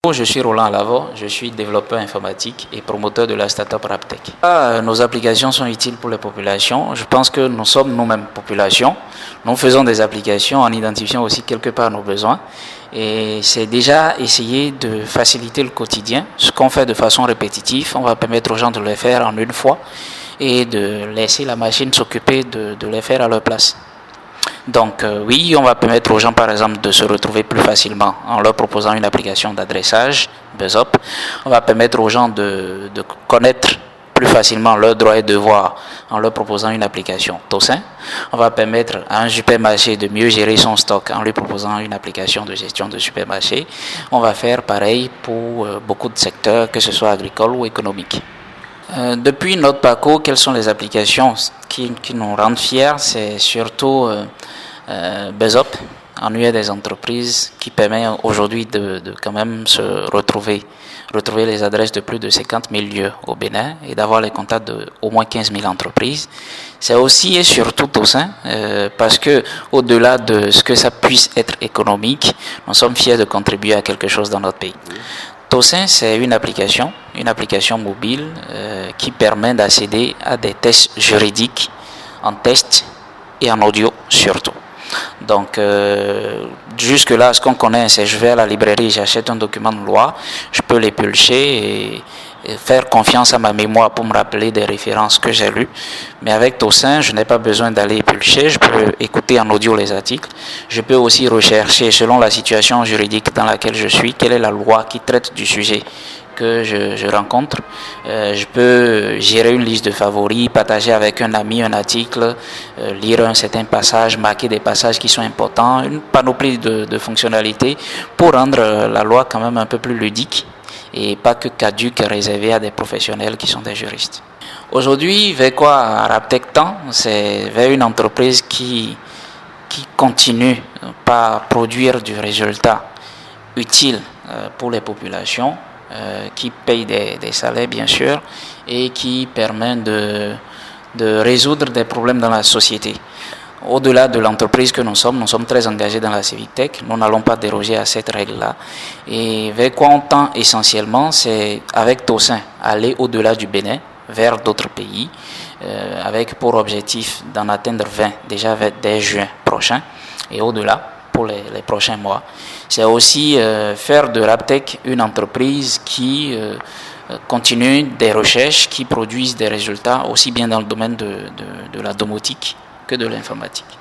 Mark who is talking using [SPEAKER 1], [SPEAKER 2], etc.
[SPEAKER 1] Je suis Roland Alavo, je suis développeur informatique et promoteur de la startup Raptech. Nos applications sont utiles pour les populations. Je pense que nous sommes nous-mêmes population. Nous faisons des applications en identifiant aussi quelque part nos besoins. Et c'est déjà essayer de faciliter le quotidien. Ce qu'on fait de façon répétitive, on va permettre aux gens de le faire en une fois et de laisser la machine s'occuper de les faire à leur place. Donc oui, on va permettre aux gens par exemple de se retrouver plus facilement en leur proposant une application d'adressage, BuzzUp. On va permettre aux gens de connaître plus facilement leurs droits et devoirs en leur proposant une application Tosin. On va permettre à un supermarché de mieux gérer son stock en lui proposant une application de gestion de supermarché. On va faire pareil pour beaucoup de secteurs, que ce soit agricole ou économique. Depuis notre parcours, quelles sont les applications qui nous rendent fiers? C'est surtout BuzzUp, annuaire des entreprises, qui permet aujourd'hui de quand même se retrouver les adresses de plus de 50 000 lieux au Bénin et d'avoir les contacts d'au moins 15 000 entreprises. C'est aussi et surtout Tosin, parce que au-delà de ce que ça puisse être économique, nous sommes fiers de contribuer à quelque chose dans notre pays. Tosin, c'est une application mobile qui permet d'accéder à des tests juridiques en texte et en audio surtout. Donc jusque-là, ce qu'on connaît, c'est je vais à la librairie, j'achète un document de loi, je peux l'épulcher et faire confiance à ma mémoire pour me rappeler des références que j'ai lues. Mais avec Tosin, je n'ai pas besoin d'aller épulcher, je peux écouter en audio les articles. Je peux aussi rechercher selon la situation juridique dans laquelle je suis, quelle est la loi qui traite du sujet que je rencontre. Je peux gérer une liste de favoris, partager avec un ami un article, lire un certain passage, marquer des passages qui sont importants, une panoplie de fonctionnalités pour rendre la loi quand même un peu plus ludique et pas que caduque, réservé à des professionnels qui sont des juristes. Aujourd'hui, vers quoi Raptech tend? C'est vers une entreprise qui continue par produire du résultat utile pour les populations, qui paye des salaires bien sûr et qui permet de résoudre des problèmes dans la société. Au-delà de l'entreprise que nous sommes très engagés dans la Civic Tech. Nous n'allons pas déroger à cette règle-là. Et vers quoi on tend essentiellement, c'est avec Tosin aller au-delà du Bénin, vers d'autres pays, avec pour objectif d'en atteindre 20 déjà dès juin prochain et au-delà pour les prochains mois. C'est aussi faire de Raptech une entreprise qui continue des recherches, qui produisent des résultats aussi bien dans le domaine de la domotique que de l'informatique.